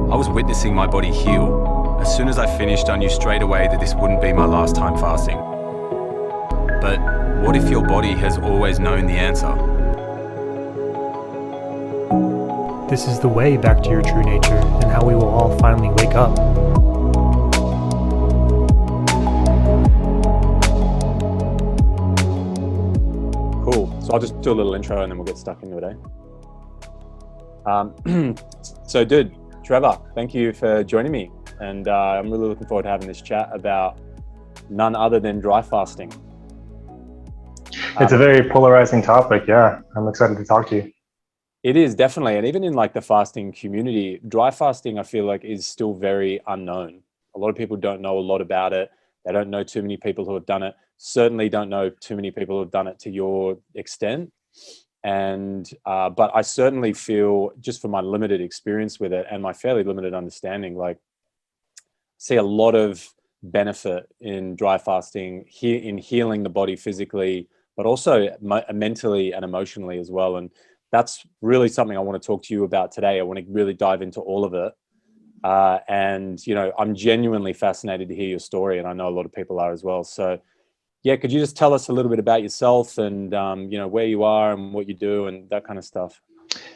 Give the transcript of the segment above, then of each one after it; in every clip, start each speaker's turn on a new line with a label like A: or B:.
A: I was witnessing my body heal. As soon as I finished, I knew straight away that this wouldn't be my last time fasting. But what if your body has always known the answer?
B: This is the way back to your true nature and how we will all finally wake up.
C: Cool. So I'll just do a little intro and then we'll get stuck into it, So dude, Trevor, thank you for joining me. And I'm really looking forward to having this chat about none other than dry fasting.
D: It's a very polarizing topic. Yeah, I'm excited to talk to you.
C: It is definitely. And even in like the fasting community, dry fasting, I feel like is still very unknown. A lot of people don't know a lot about it. They don't know too many people who have done it. Certainly don't know too many people who have done it to your extent. And but I certainly feel, just from my limited experience with it and my fairly limited understanding, like see a lot of benefit in dry fasting in healing the body physically, but also mentally and emotionally as well. And that's really something I want to talk to you about today. I want to really dive into all of it. And, you know, I'm genuinely fascinated to hear your story, and I know a lot of people are as well. So yeah, could you just tell us a little bit about yourself and, you know, where you are and what you do and that kind of stuff?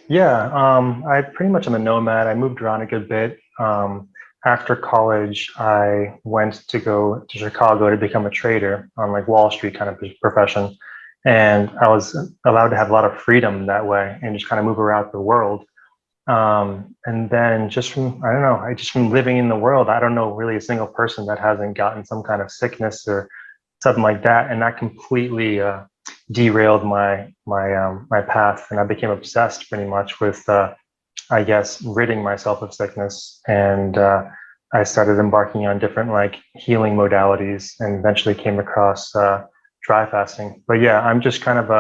D: Yeah, I pretty much am a nomad. I moved around a good bit. After college, I went to go to Chicago to become a trader on like Wall Street kind of profession. And I was allowed to have a lot of freedom that way and just kind of move around the world. And then just from, I don't know, just from living in the world, I don't know really a single person that hasn't gotten some kind of sickness or something like that. And that completely derailed my path. And I became obsessed pretty much with, I guess, ridding myself of sickness. And I started embarking on different like healing modalities and eventually came across dry fasting. But yeah, I'm just kind of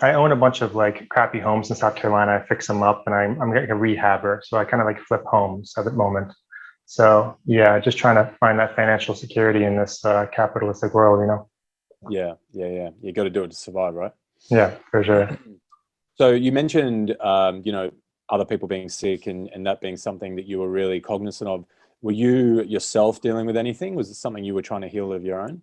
D: I own a bunch of like crappy homes in South Carolina. I fix them up and I'm like a rehabber. So I kind of like flip homes at the moment. So yeah, just trying to find that financial security in this capitalistic world, you know?
C: Yeah. You got to do it to survive, right?
D: Yeah, for sure.
C: So you mentioned, you know, other people being sick and that being something that you were really cognizant of. Were you yourself dealing with anything? Was it something you were trying to heal of your own?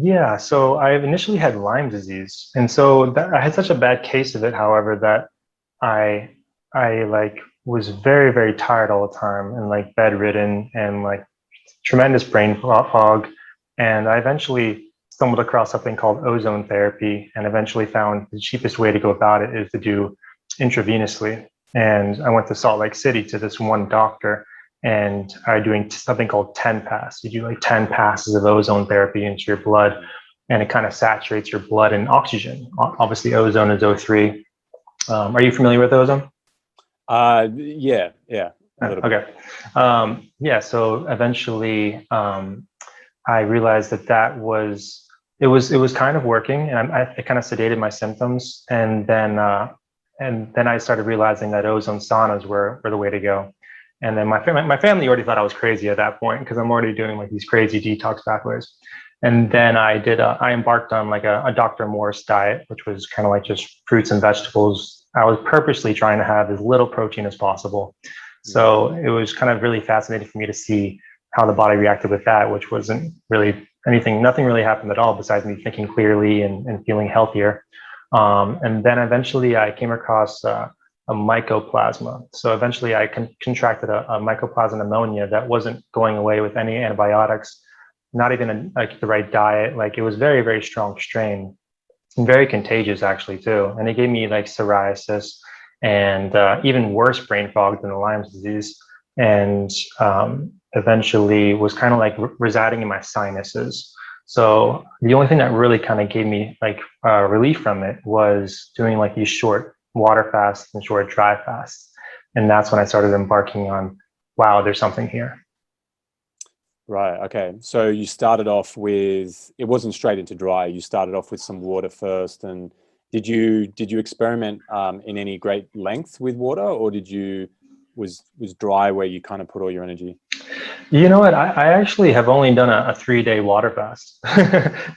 D: Yeah, so I initially had Lyme disease. And so I had such a bad case of it, however, that I like was very, very tired all the time and like bedridden and like tremendous brain fog. And I eventually stumbled across something called ozone therapy and eventually found the cheapest way to go about it is to do intravenously. And I went to Salt Lake City to this one doctor and are doing something called 10 pass. You do like 10 passes of ozone therapy into your blood and it kind of saturates your blood in oxygen. Obviously ozone is O3. Are you familiar with ozone?
C: Yeah.
D: Okay. Yeah. So eventually, I realized that it was kind of working, and it kind of sedated my symptoms, and then I started realizing that ozone saunas were the way to go. And then my family already thought I was crazy at that point because I'm already doing like these crazy detox pathways. And then I embarked on like a Dr. Morse diet, which was kind of like just fruits and vegetables. I was purposely trying to have as little protein as possible. So it was kind of really fascinating for me to see how the body reacted with that, which wasn't really nothing really happened at all besides me thinking clearly and feeling healthier. And then eventually I came across a mycoplasma. So eventually I contracted a mycoplasma pneumonia that wasn't going away with any antibiotics, not even like the right diet. Like it was very, very strong strain and very contagious actually too. And it gave me like psoriasis and even worse brain fog than the Lyme disease. And eventually was kind of like residing in my sinuses. So the only thing that really kind of gave me like relief from it was doing like these short water fasts and short dry fasts. And that's when I started embarking on, wow, there's something here.
C: Right. Okay. So you started off with, it wasn't straight into dry. You started off with some water first. And did you experiment in any great length with water, or was dry where you kind of put all your energy?
D: You know what? I actually have only done a 3-day water fast.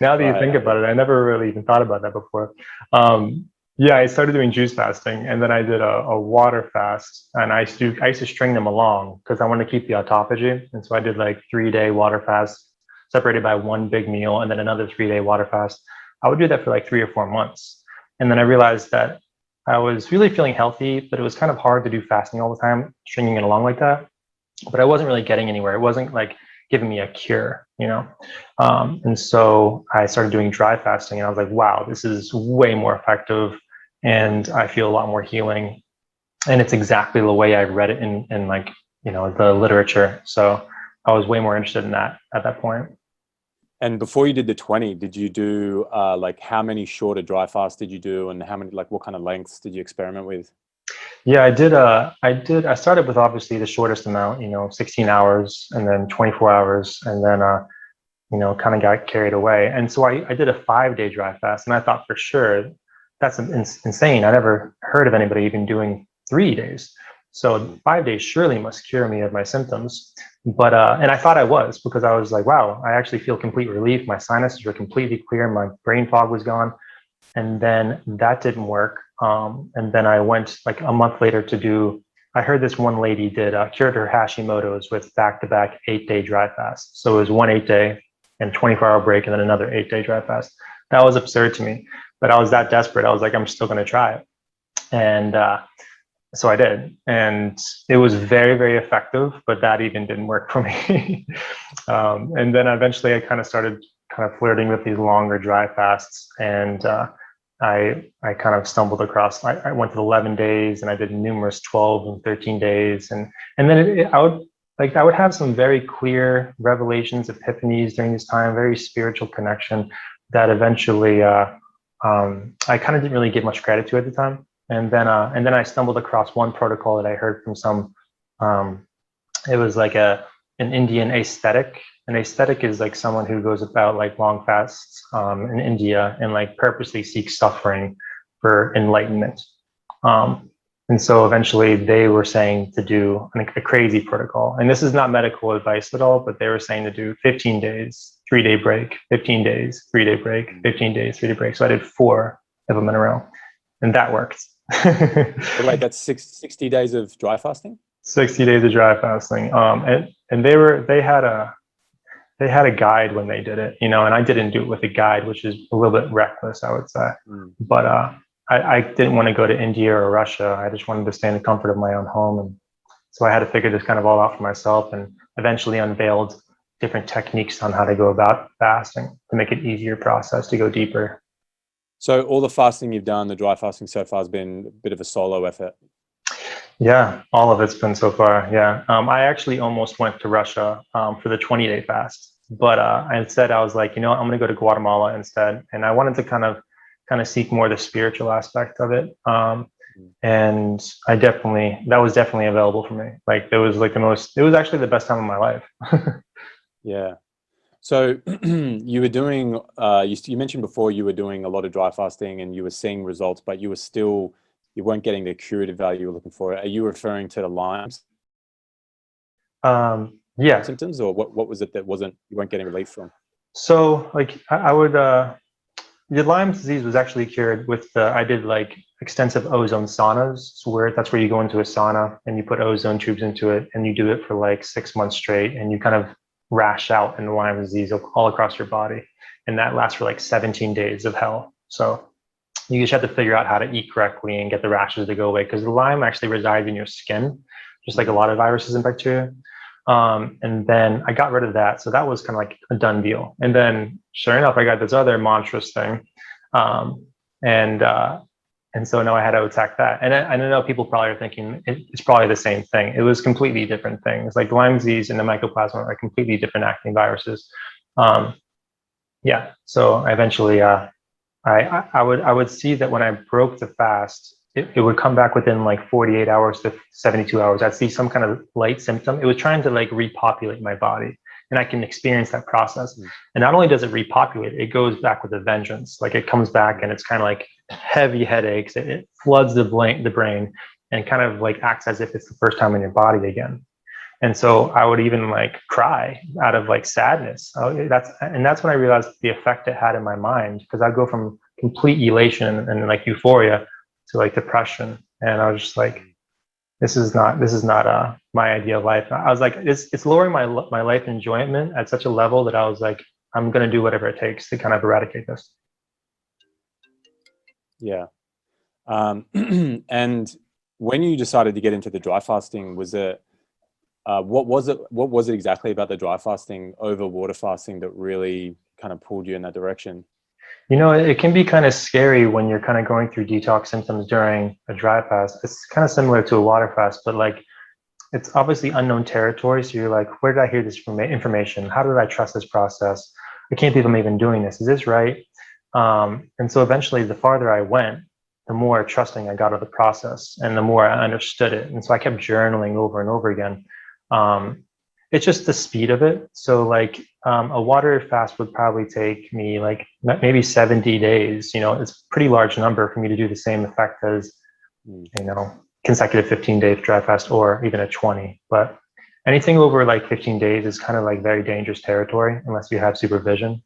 D: Now that you think about it, I never really even thought about that before. Yeah, I started doing juice fasting, and then I did a water fast, and I used to string them along because I wanted to keep the autophagy, and so I did like 3 day water fast separated by one big meal, and then another 3 day water fast. I would do that for like 3 or 4 months, and then I realized that I was really feeling healthy, but it was kind of hard to do fasting all the time, stringing it along like that. But I wasn't really getting anywhere. It wasn't like giving me a cure, you know? And so I started doing dry fasting, and I was like, wow, this is way more effective. And I feel a lot more healing. And it's exactly the way I read it in like, you know, the literature. So I was way more interested in that at that point.
C: And before you did the 20, did you do like how many shorter dry fasts did you do, and how many, like what kind of lengths did you experiment with?
D: Yeah, I started with obviously the shortest amount, you know, 16 hours and then 24 hours. And then, you know, kind of got carried away. And so I did a 5 day dry fast, and I thought for sure that's insane. I never heard of anybody even doing 3 days. So 5 days surely must cure me of my symptoms. But and I thought I was, because I was like, wow, I actually feel complete relief. My sinuses were completely clear. My brain fog was gone. And then that didn't work. And then I went like a month later to do, I heard this one lady did cured her Hashimoto's with back-to-back 8 day dry fast. So it was one 8 day and 24-hour break, and then another 8 day dry fast. That was absurd to me, but I was that desperate. I was like, I'm still going to try it. And so I did. And it was very, very effective, but that even didn't work for me. And then eventually I kind of started kind of flirting with these longer dry fasts. And I kind of stumbled across, I went to 11 days, and I did numerous 12 and 13 days. And then I would have some very clear revelations, epiphanies during this time, very spiritual connection that eventually I kind of didn't really give much credit to at the time. And then I stumbled across one protocol that I heard from some, it was like an Indian aesthetic. An aesthetic is like someone who goes about like long fasts in India and like purposely seeks suffering for enlightenment. And so eventually they were saying to do a crazy protocol. And this is not medical advice at all, but they were saying to do 15 days, 3 day break, 15 days, 3 day break, 15 days, 3 day break. So I did 4 of them in a row, and that worked.
C: Wait, that's 60 days of dry fasting?
D: 60 days of dry fasting. And they had a guide when they did it, you know, and I didn't do it with a guide, which is a little bit reckless, I would say. But I didn't want to go to India or Russia. I just wanted to stay in the comfort of my own home. And so I had to figure this kind of all out for myself, and eventually unveiled different techniques on how to go about fasting to make it easier process to go deeper.
C: So all the fasting you've done, the dry fasting so far, has been a bit of a solo effort.
D: Yeah, all of it's been so far. Yeah. I actually almost went to Russia for the 20-day fast, but instead I was like, you know what, I'm going to go to Guatemala instead. And I wanted to kind of seek more the spiritual aspect of it. And that was definitely available for me. Like it was actually the best time of my life.
C: Yeah. So you were doing, you mentioned before you were doing a lot of dry fasting and you were seeing results, but you weren't getting the curative value you were looking for. Are you referring to the Lyme's
D: Yeah.
C: symptoms, or what was it that you weren't getting relief from?
D: So like I would, the Lyme disease was actually cured with I did like extensive ozone saunas. So that's where you go into a sauna and you put ozone tubes into it, and you do it for like 6 months straight, and you kind of rash out in the Lyme disease all across your body. And that lasts for like 17 days of hell. So you just have to figure out how to eat correctly and get the rashes to go away, because the Lyme actually resides in your skin, just like a lot of viruses and bacteria. And then I got rid of that. So that was kind of like a done deal. And then sure enough, I got this other monstrous thing. And so now I had to attack that. And I know people probably are thinking it's probably the same thing. It was completely different things. Like Lyme disease and the mycoplasma are completely different acting viruses. Yeah. So eventually, I would see that when I broke the fast, it would come back within like 48 hours to 72 hours. I'd see some kind of light symptom. It was trying to like repopulate my body, and I can experience that process. And not only does it repopulate, it goes back with a vengeance. Like it comes back and it's kind of like heavy headaches. It floods the brain and kind of like acts as if it's the first time in your body again. And so I would even like cry out of like sadness. That's when I realized the effect it had in my mind, because I'd go from complete elation and like euphoria to like depression. And I was just like, this is not my idea of life. I was like, it's lowering my life enjoyment at such a level that I was like, I'm going to do whatever it takes to kind of eradicate this.
C: Yeah. And when you decided to get into the dry fasting, was it, what was it exactly about the dry fasting over water fasting that really kind of pulled you in that direction?
D: You know, it can be kind of scary when you're kind of going through detox symptoms during a dry fast. It's kind of similar to a water fast, but like it's obviously unknown territory. So you're like, where did I hear this information? How did I trust this process? I can't believe I'm even doing this. Is this right? And so eventually, the farther I went, the more trusting I got of the process and the more I understood it. And so I kept journaling over and over again. It's just the speed of it. So like a water fast would probably take me like maybe 70 days. You know, it's a pretty large number for me to do the same effect as, you know, consecutive 15-day dry fast or even a 20. But anything over like 15 days is kind of like very dangerous territory unless you have supervision.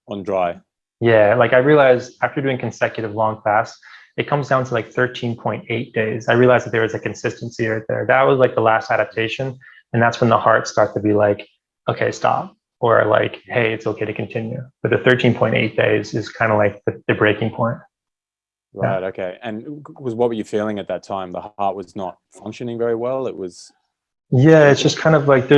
C: On dry?
D: Yeah, like I realized after doing consecutive long fasts, it comes down to like 13.8 days. I realized that there was a consistency right there. That was like the last adaptation. And that's when the heart starts to be like, okay, stop. Or like, hey, it's okay to continue. But the 13.8 days is kind of like the breaking point.
C: Right. Yeah. Okay. And what were you feeling at that time? The heart was not functioning very well. It was.
D: Yeah, it's just kind of like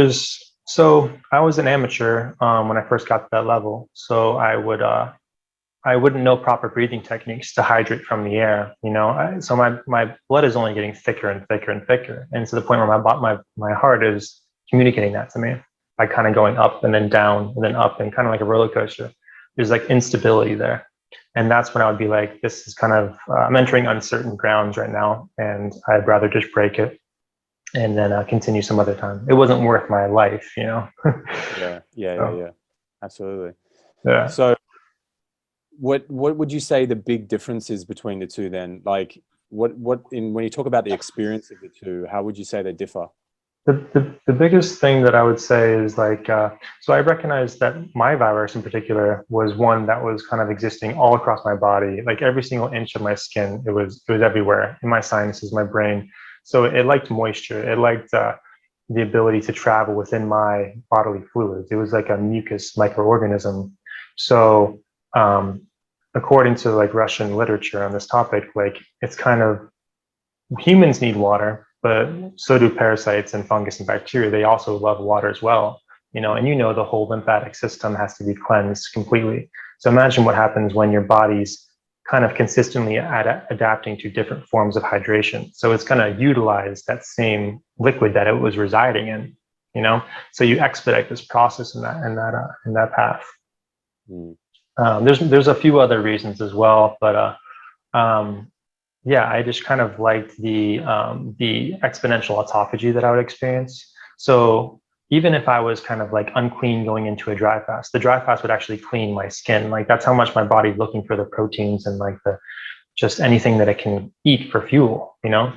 D: so I was an amateur when I first got to that level. So I wouldn't know proper breathing techniques to hydrate from the air, you know. So my blood is only getting thicker and thicker and thicker, and to the point where my heart is communicating that to me by kind of going up and then down and then up and kind of like a roller coaster. There's like instability there, and that's when I would be like, this is kind of I'm entering uncertain grounds right now, and I'd rather just break it and then continue some other time. It wasn't worth my life, you know.
C: Yeah. Absolutely.
D: Yeah.
C: So. What would you say the big difference is between the two then? Like when you talk about the experience of the two, how would you say they differ?
D: The biggest thing that I would say is like, so I recognized that my virus in particular was one that was kind of existing all across my body, like every single inch of my skin. It was everywhere in my sinuses, my brain. So it liked moisture. It liked the ability to travel within my bodily fluids. It was like a mucus microorganism. So according to like Russian literature on this topic, like it's kind of, humans need water, but so do parasites and fungus and bacteria. They also love water as well, you know, and you know the whole lymphatic system has to be cleansed completely. So imagine what happens when your body's kind of consistently adapting to different forms of hydration. So it's going to utilize that same liquid that it was residing in, you know. So you expedite this process in that path. There's a few other reasons as well, but yeah, I just kind of liked the exponential autophagy that I would experience. So even if I was kind of like unclean going into a dry fast, the dry fast would actually clean my skin. Like that's how much my body's looking for the proteins and like just anything that it can eat for fuel, you know.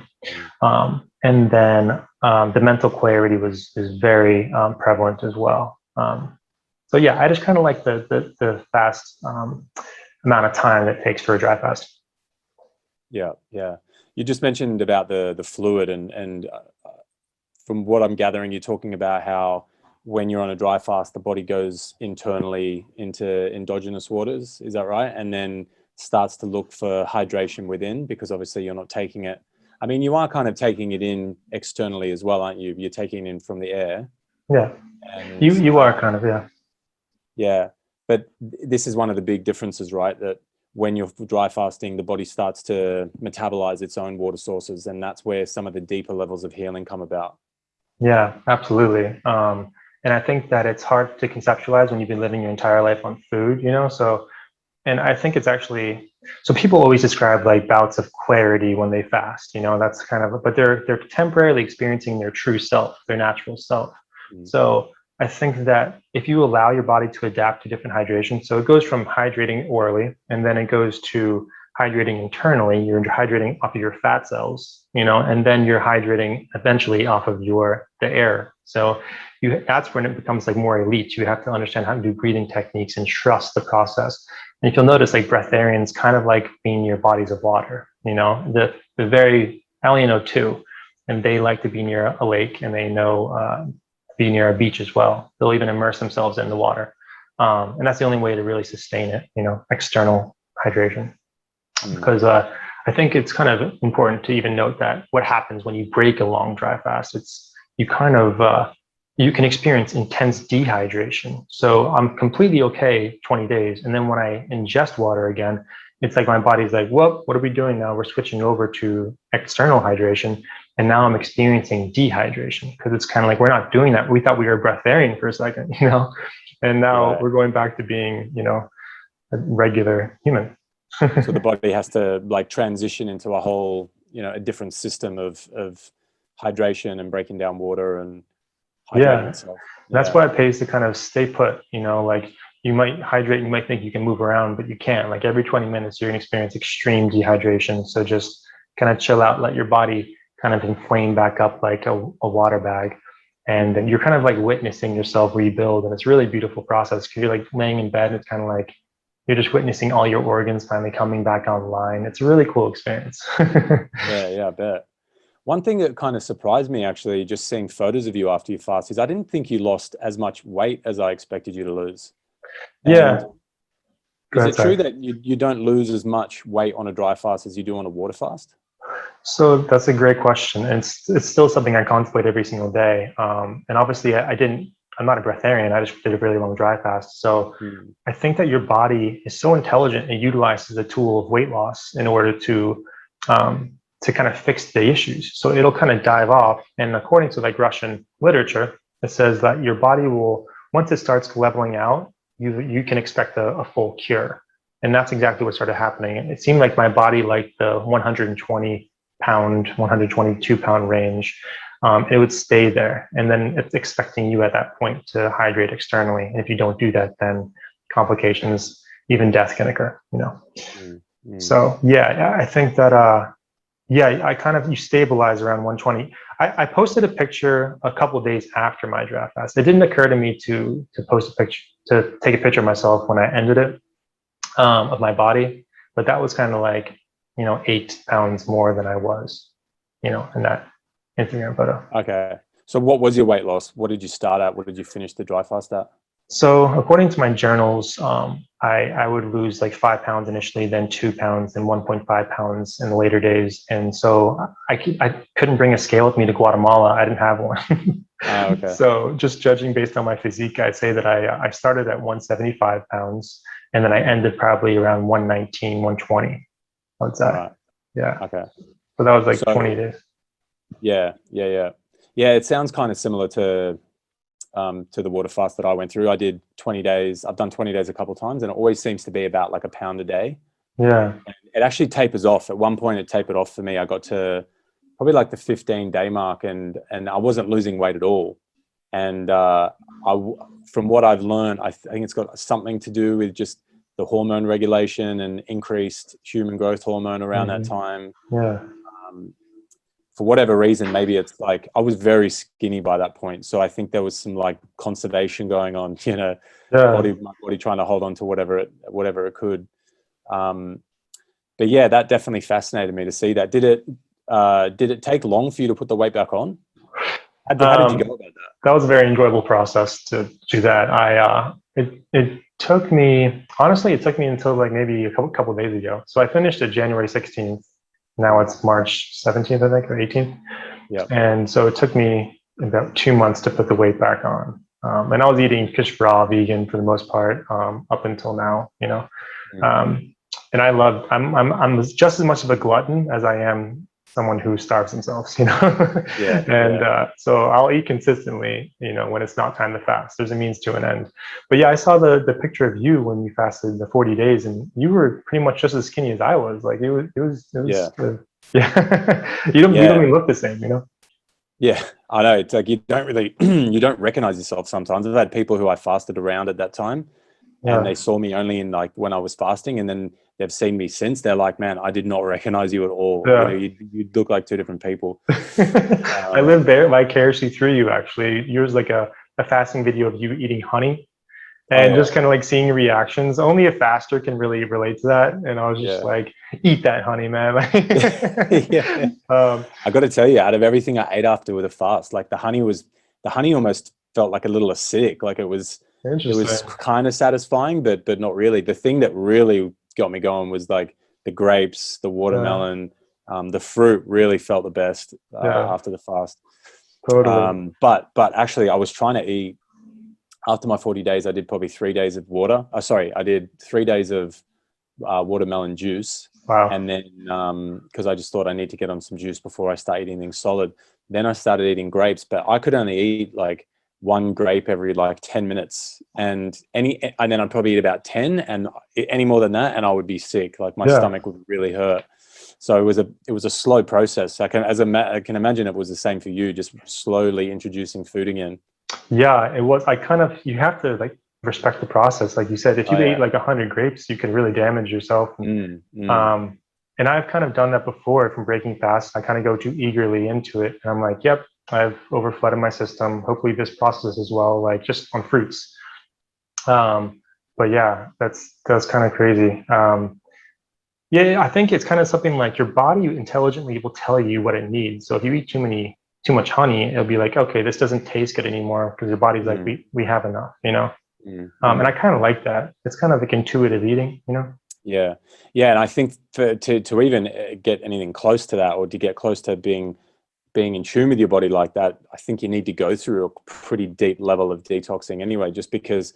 D: And then the mental clarity is very prevalent as well. So yeah, I just kind of like the fast amount of time that it takes for a dry fast.
C: Yeah. You just mentioned about the fluid, and from what I'm gathering, you're talking about how when you're on a dry fast, the body goes internally into endogenous waters. Is that right? And then starts to look for hydration within, because obviously you're not taking it. I mean, you are kind of taking it in externally as well, aren't you? You're taking it in from the air.
D: Yeah. And you are kind of, yeah.
C: Yeah. But this is one of the big differences, right? That when you're dry fasting, the body starts to metabolize its own water sources. And that's where some of the deeper levels of healing come about.
D: Yeah, absolutely. And I think that it's hard to conceptualize when you've been living your entire life on food, you know? So, and I think it's actually, so people always describe like bouts of clarity when they fast, you know, that's kind of, but they're temporarily experiencing their true self, their natural self. So I think that if you allow your body to adapt to different hydration, so it goes from hydrating orally, and then it goes to hydrating internally, you're hydrating off of your fat cells, you know, and then you're hydrating eventually off of the air. So that's when it becomes like more elite. You have to understand how to do breathing techniques and trust the process. And if you'll notice, like breatharians kind of like being near bodies of water, the very, I only know two, and they like to be near a lake, and they know be near a beach as well. They'll even immerse themselves in the water. And that's the only way to really sustain it, external hydration. Because I think it's kind of important to even note that what happens when you break a long dry fast, you can experience intense dehydration. So I'm completely okay 20 days. And then when I ingest water again, it's like my body's like, well, what are we doing now? We're switching over to external hydration. And now I'm experiencing dehydration, because it's kind of like, we're not doing that. We thought we were breatharian for a second, and now we're going back to being, a regular human.
C: So the body has to like transition into a whole, a different system of hydration and breaking down water and hydrating itself.
D: That's why it pays to kind of stay put, like you might hydrate, you might think you can move around, but you can't. Like every 20 minutes, you're going to experience extreme dehydration. So just kind of chill out, let your body kind of inflame back up like a water bag. And then you're kind of like witnessing yourself rebuild. And it's a really beautiful process, because you're like laying in bed and it's kind of like, you're just witnessing all your organs finally coming back online. It's a really cool experience.
C: Yeah, I bet. One thing that kind of surprised me, actually, just seeing photos of you after you fast, is I didn't think you lost as much weight as I expected you to lose.
D: Yeah.
C: Is it true that you don't lose as much weight on a dry fast as you do on a water fast?
D: So that's a great question. And it's still something I contemplate every single day. And obviously I'm not a breatharian. I just did a really long dry fast. So I think that your body is so intelligent, it utilizes the tool of weight loss in order to kind of fix the issues. So it'll kind of dive off. And according to like Russian literature, it says that your body will, once it starts leveling out, you can expect a full cure. And that's exactly what started happening. It seemed like my body liked the 120 pound, 122 pound range. It would stay there. And then it's expecting you at that point to hydrate externally. And if you don't do that, then complications, even death can occur, So yeah, I think that, you stabilize around 120. I posted a picture a couple of days after my dry fast. It didn't occur to me to post a picture, to take a picture of myself when I ended it, of my body. But that was kind of like, 8 pounds more than I was, in that Instagram photo.
C: Okay. So what was your weight loss? What did you start at? What did you finish the dry fast at?
D: So according to my journals, I would lose like 5 pounds initially, then 2 pounds, then 1.5 pounds in the later days. And so I couldn't bring a scale with me to Guatemala. I didn't have one.
C: Okay.
D: So just judging based on my physique, I'd say that I started at 175 pounds, and then I ended probably around 119, 120. I would say. Right. Yeah.
C: Okay.
D: So that was like 20 days.
C: Yeah. It sounds kind of similar to the water fast that I went through. I did 20 days. I've done 20 days a couple of times, and it always seems to be about like a pound a day.
D: Yeah.
C: And it actually tapers off. At one point, it tapered off for me. I got to probably like the 15-day mark, and I wasn't losing weight at all. And from what I've learned, I think it's got something to do with just the hormone regulation and increased human growth hormone around that time. Yeah. For whatever reason, maybe it's like I was very skinny by that point. So I think there was some like conservation going on, my body trying to hold on to whatever it could. But yeah, that definitely fascinated me to see that. Did it take long for you to put the weight back on? How did you go about that?
D: That was a very enjoyable process to do that. It took me until like maybe a couple of days ago. So I finished it January 16th. Now it's March 17th, I think, or 18th. Yeah. And so it took me about 2 months to put the weight back on. And I was eating fish raw, vegan for the most part, up until now, and I'm just as much of a glutton as I am someone who starves themselves, So I'll eat consistently, when it's not time to fast. There's a means to an end. But yeah, I saw the picture of you when you fasted the 40 days, and you were pretty much just as skinny as I was. Like it was you don't even look the same,
C: Yeah, I know. It's like you don't recognize yourself sometimes. I've had people who I fasted around at that time, and they saw me only in like when I was fasting, and then they've seen me since. They're like, man, I did not recognize you at all. Yeah. You look like two different people.
D: I live vicariously through you, actually. Yours like a fasting video of you eating honey. and
C: yeah.
D: just kind of like seeing reactions. Only a faster can really relate to that. And I was just
C: Yeah.
D: like, eat that honey, man.
C: Yeah.
D: um,
C: I got to tell you, out of everything I ate after with a fast, like the honey almost felt like a little acidic. Like it was
D: Interesting.
C: kind of satisfying, but not really. The thing that really got me going was like the grapes, the
D: Yeah,
C: watermelon, the fruit really felt the best
D: yeah,
C: after the fast.
D: totally.
C: But actually, I was trying to eat after my 40 days. I did probably 3 days of water. Sorry, I did 3 days of watermelon juice.
D: Wow.
C: And then because I just thought I need to get on some juice before I start eating anything solid. Then I started eating grapes, but I could only eat like one grape every like 10 minutes, and then I'd probably eat about 10, and any more than that and I would be sick. Like my
D: Yeah.
C: stomach would really hurt. So it was a slow process. I can imagine it was the same for you, just slowly introducing food again.
D: Yeah, it was. You have to like respect the process. Like you said, if
C: Oh
D: you ate
C: yeah.
D: like 100 grapes, you can really damage yourself.
C: Mm.
D: Um, and I've kind of done that before from breaking fast. I kind of go too eagerly into it. And I'm like, yep, I've overflooded my system. Hopefully this process as well, like just on fruits. But yeah, that's kind of crazy. Yeah, I think it's kind of something like your body intelligently will tell you what it needs. So if you eat too much honey, it'll be like, okay, this doesn't taste good anymore because your body's like,
C: Mm.
D: we have enough, you know?
C: Mm.
D: And I kind of like that. It's kind of like intuitive eating, you know?
C: Yeah, yeah, and I think to even get anything close to that, or to get close to being in tune with your body like that, I think you need to go through a pretty deep level of detoxing anyway. Just because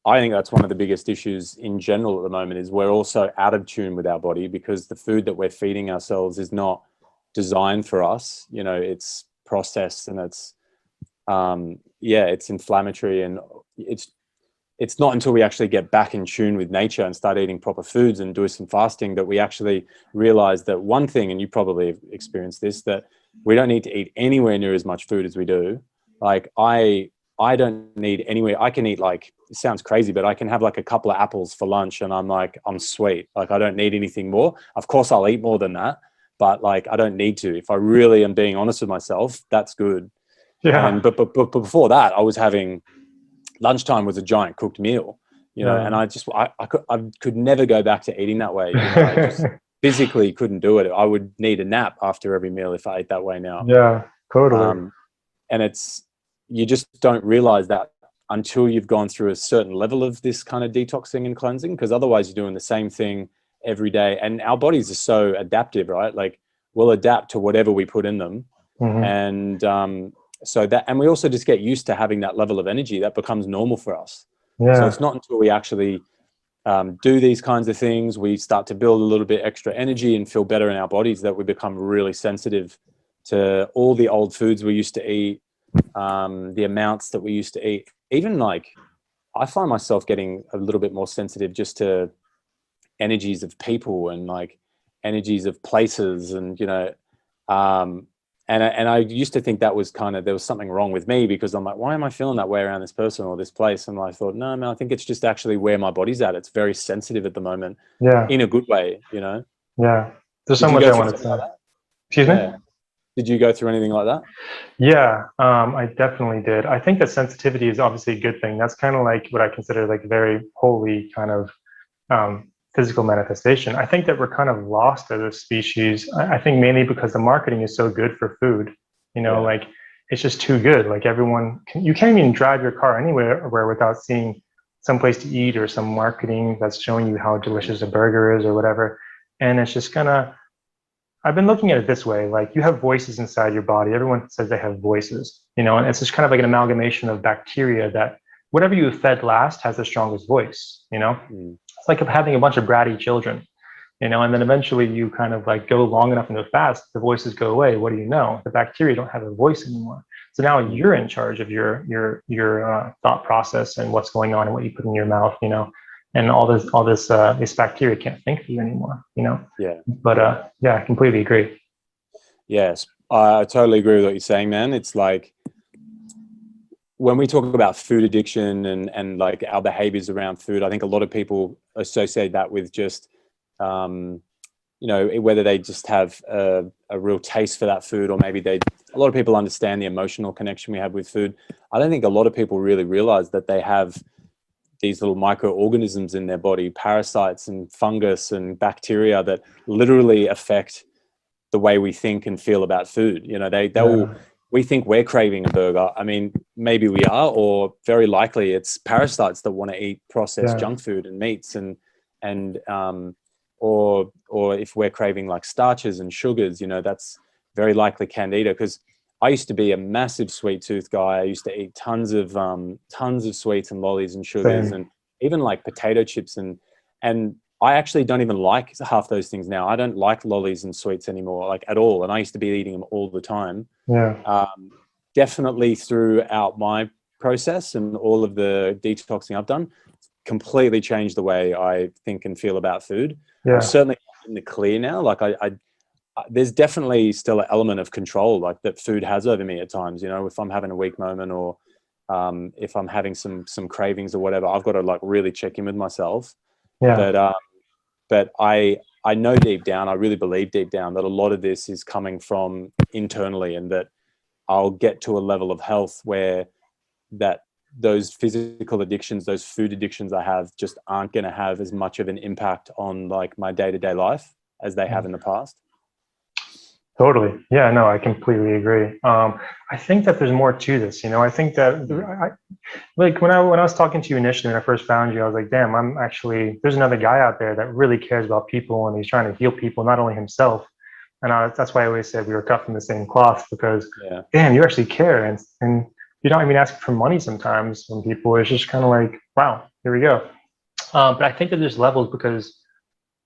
C: I think that's one of the biggest issues in general at the moment, is we're also out of tune with our body because the food that we're feeding ourselves is not designed for us. You know, it's processed, and it's it's inflammatory, and it's not until we actually get back in tune with nature and start eating proper foods and do some fasting that we actually realize that one thing, and you probably have experienced this, that we don't need to eat anywhere near as much food as we do. Like I don't need anywhere. I can eat, like, it sounds crazy, but I can have like a couple of apples for lunch and I'm like, I'm sweet. Like I don't need anything more. Of course I'll eat more than that, but like, I don't need to. If I really am being honest with myself, that's good.
D: Yeah.
C: And but before that, I was having lunchtime was a giant cooked meal, you know, and
D: Yeah.
C: I could never go back to eating that way. You know, I just physically couldn't do it. I would need a nap after every meal if I ate that way now.
D: Yeah, totally.
C: And you just don't realize that until you've gone through a certain level of this kind of detoxing and cleansing, because otherwise you're doing the same thing every day. And our bodies are so adaptive, right? Like we'll adapt to whatever we put in them.
D: Mhm.
C: And and we also just get used to having that level of energy that becomes normal for us. So
D: Yeah.
C: it's not until we actually do these kinds of things, we start to build a little bit extra energy and feel better in our bodies, that we become really sensitive to all the old foods we used to eat, the amounts that we used to eat. Even like, I find myself getting a little bit more sensitive just to energies of people and like energies of places, and, you know, and I used to think that was there was something wrong with me, because I'm like, why am I feeling that way around this person or this place? And I thought, no, man, I think it's just actually where my body's at. It's very sensitive at the moment,
D: Yeah.
C: in a good way, you know?
D: Yeah. There's so
C: Did you
D: much
C: go
D: I
C: through
D: want to
C: something like
D: say.
C: that?
D: Excuse me?
C: Yeah. Did you go through anything like that?
D: Yeah, I definitely did. I think that sensitivity is obviously a good thing. That's kind of like what I consider like very holy kind of physical manifestation. I think that we're kind of lost as a species. I think mainly because the marketing is so good for food. You know,
C: Yeah.
D: like it's just too good. Like you can't even drive your car anywhere without seeing some place to eat or some marketing that's showing you how delicious a burger is or whatever. And it's just I've been looking at it this way, like you have voices inside your body. Everyone says they have voices, you know, and it's just kind of like an amalgamation of bacteria that whatever you fed last has the strongest voice, you know?
C: Mm.
D: It's like having a bunch of bratty children, you know, and then eventually you kind of like go long enough into a fast, the voices go away. What do you know? The bacteria don't have a voice anymore. So now you're in charge of your thought process and what's going on and what you put in your mouth, you know, and this bacteria can't think for you anymore, you know?
C: Yeah.
D: But yeah, I completely agree.
C: Yes, I totally agree with what you're saying, man. It's like, when we talk about food addiction and like our behaviors around food, I think a lot of people associate that with just, you know, whether they just have a real taste for that food, or maybe a lot of people understand the emotional connection we have with food. I don't think a lot of people really realize that they have these little microorganisms in their body, parasites and fungus and bacteria that literally affect the way we think and feel about food. You know, they will, we think we're craving a burger. I mean, maybe we are, or very likely it's parasites that want to eat processed junk food and meats or if we're craving like starches and sugars, you know, that's very likely candida. Because I used to be a massive sweet tooth guy. I used to eat tons of sweets and lollies and sugars and even like potato chips and I actually don't even like half those things now. I don't like lollies and sweets anymore, like at all. And I used to be eating them all the time. Definitely throughout my process and all of the detoxing I've done, completely changed the way I think and feel about food. I'm certainly in the clear now. Like there's definitely still an element of control like that food has over me at times. You know, if I'm having a weak moment or if I'm having some cravings or whatever, I've got to like really check in with myself. But I know deep down, I really believe deep down that a lot of this is coming from internally, and that I'll get to a level of health where that those physical addictions, those food addictions I have just aren't going to have as much of an impact on like my day-to-day life as they have in the past.
D: Totally. Yeah, no, I completely agree. I think that there's more to this, you know. I think that like when I was talking to you initially, when I first found you, I was like, damn, there's another guy out there that really cares about people, and he's trying to heal people, not only himself. And that's why I always said we were cut from the same cloth, because damn, you actually care. And you don't even ask for money sometimes from people. It's just kind of like, wow, here we go. But I think that there's levels, because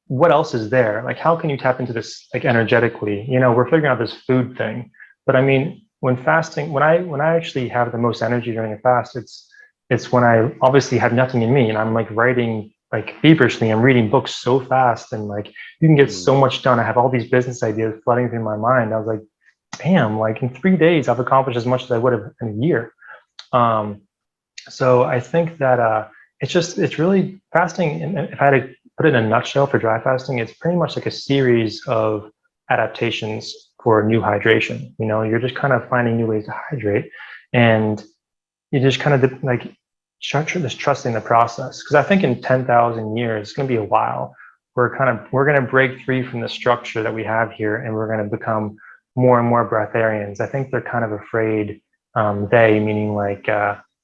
D: what else is there? Like, how can you tap into this like energetically? You know, we're figuring out this food thing, but I mean, when fasting, when I actually have the most energy during a fast, it's when I obviously have nothing in me and I'm like writing like feverishly. I'm reading books so fast, and like you can get so much done. I have all these business ideas flooding through my mind. I was like, damn, like in 3 days I've accomplished as much as I would have in a year. So I think that it's really fasting. And if I had to put it in a nutshell for dry fasting, it's pretty much like a series of adaptations for new hydration. You know, you're just kind of finding new ways to hydrate, and you just kind of like just trusting the process. Because I think in 10,000 years, it's going to be a while. We're going to break free from the structure that we have here, and we're going to become more and more breatharians. I think they're kind of afraid. They, meaning like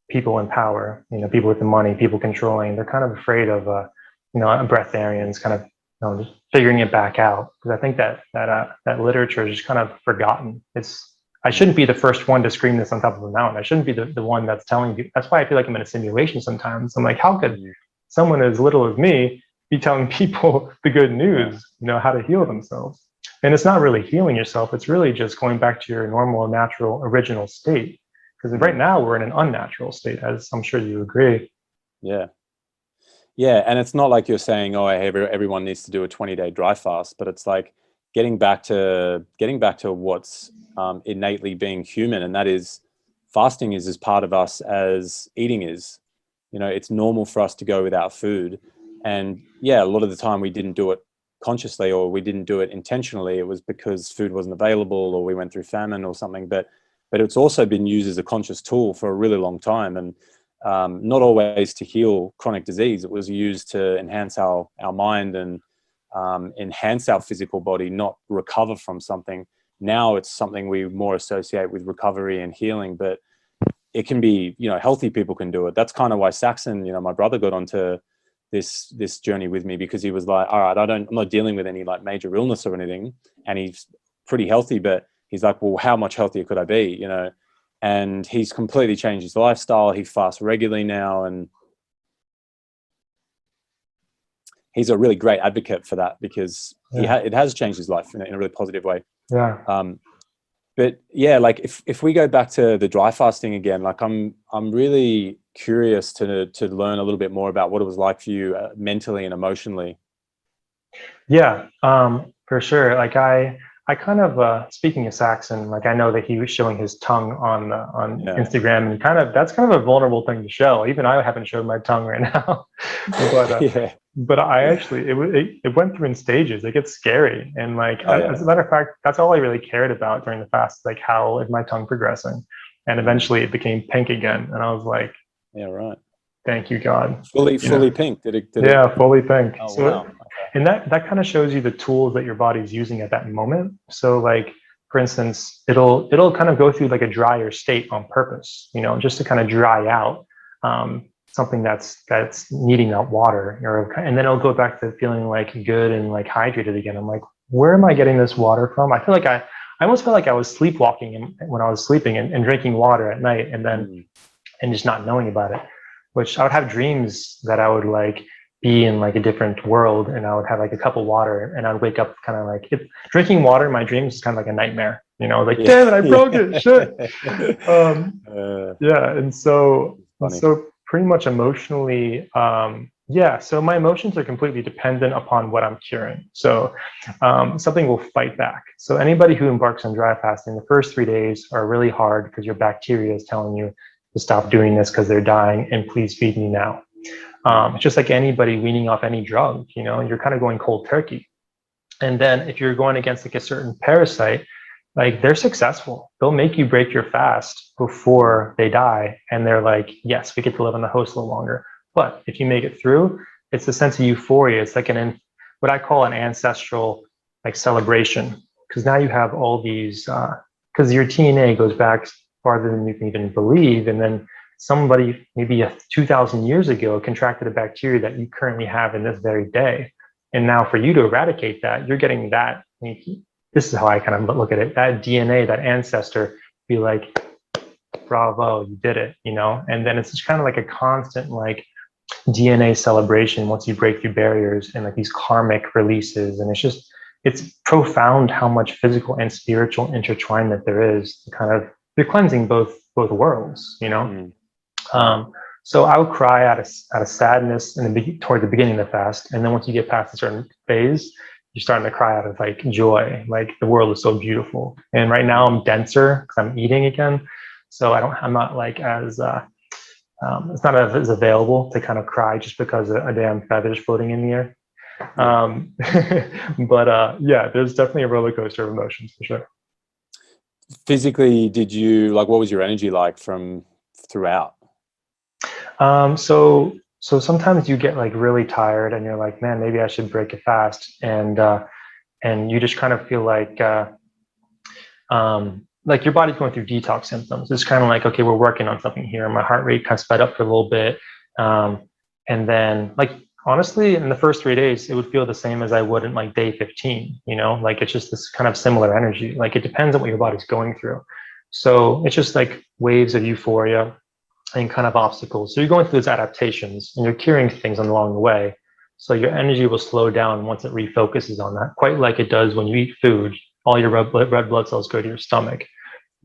D: people in power, you know, people with the money, people controlling. They're kind of afraid of you know, breatharians kind of, you know, just figuring it back out. Because I think that literature is just kind of forgotten. I shouldn't be the first one to scream this on top of a mountain. I shouldn't be the one that's telling you. That's why I feel like I'm in a simulation sometimes. I'm like, how could someone as little as me be telling people the good news, you know, how to heal themselves? And it's not really healing yourself. It's really just going back to your normal, natural, original state. Because right now we're in an unnatural state, as I'm sure you agree.
C: Yeah, and it's not like you're saying, oh, everyone needs to do a 20-day dry fast, but it's like getting back to what's innately being human, and that is fasting is as part of us as eating is. You know, it's normal for us to go without food, and yeah, a lot of the time we didn't do it consciously, or we didn't do it intentionally. It was because food wasn't available, or we went through famine or something. But it's also been used as a conscious tool for a really long time, and not always to heal chronic disease. It was used to enhance our mind and enhance our physical body, not recover from something. Now it's something we more associate with recovery and healing, but it can be, you know, healthy people can do it. That's kind of why Saxon, you know, my brother got onto this journey with me, because he was like, all right, I'm not dealing with any like major illness or anything, and he's pretty healthy, but he's like, well, how much healthier could I be, you know? And he's completely changed his lifestyle. He fasts regularly now, and he's a really great advocate for that, because it has changed his life in a really positive way. But yeah, like if we go back to the dry fasting again, like I'm really curious to learn a little bit more about what it was like for you mentally and emotionally.
D: Yeah, for sure. Like I kind of, speaking of Saxon, like I know that he was showing his tongue on Instagram, and that's kind of a vulnerable thing to show. Even I haven't showed my tongue right now, but I actually, it went through in stages. It gets scary. And like, as a matter of fact, that's all I really cared about during the fast. Like, how is my tongue progressing? And eventually it became pink again. And I was like,
C: yeah, right.
D: Thank you, God.
C: Fully pink. Did it?
D: Yeah, fully pink.
C: Oh,
D: So,
C: wow. Okay.
D: and that kind of shows you the tools that your body's using at that moment. So like, for instance, it'll kind of go through like a drier state on purpose, just to kind of dry out something that's needing that water, and then it'll go back to feeling like good and like hydrated again. I'm like, where am I getting this water from? I feel like I almost felt like I was sleepwalking when I was sleeping and drinking water at night, and then and just not knowing about it. Which I would have dreams that I would like be in like a different world, and I would have like a cup of water, and I'd wake up kind of like drinking water in my dreams is kind of like a nightmare, like, damn it, I broke it, shit. Yeah, and so pretty much emotionally, so my emotions are completely dependent upon what I'm curing. So something will fight back. So anybody who embarks on dry fasting, the first 3 days are really hard because your bacteria is telling you to stop doing this because they're dying, and please feed me now. It's just like anybody weaning off any drug, you're kind of going cold turkey. And then if you're going against like a certain parasite, like they're successful. They'll make you break your fast before they die. And they're like, yes, we get to live on the host a little longer. But if you make it through, it's a sense of euphoria. It's like what I call an ancestral like celebration. Because now you have all these, because your DNA goes back farther than you can even believe. And then somebody maybe 2,000 years ago contracted a bacteria that you currently have in this very day. And now for you to eradicate that, you're getting that. This is how I kind of look at it. That DNA, that ancestor, be like, bravo, you did it, And then it's just kind of like a constant like DNA celebration once you break through barriers and like these karmic releases. And it's profound how much physical and spiritual intertwinement there is to kind of, you're cleansing both worlds, So I would cry out of sadness toward the beginning of the fast, and then once you get past a certain phase, you're starting to cry out of like joy, like the world is so beautiful. And right now I'm denser because I'm eating again, so I'm not like as it's not as available to kind of cry just because a damn feather's floating in the air. But yeah, there's definitely a roller coaster of emotions for sure.
C: Physically, what was your energy like from throughout?
D: So sometimes you get like really tired and you're like, man, maybe I should break a fast. And you just kind of feel like your body's going through detox symptoms. It's kind of like, okay, we're working on something here. My heart rate kind of sped up for a little bit. And then like, honestly, in the first 3 days, it would feel the same as I would in like day 15, like it's just this kind of similar energy. Like it depends on what your body's going through. So it's just like waves of euphoria and kind of obstacles. So you're going through those adaptations and you're curing things along the way. So your energy will slow down once it refocuses on that, quite like it does when you eat food. All your red blood cells go to your stomach.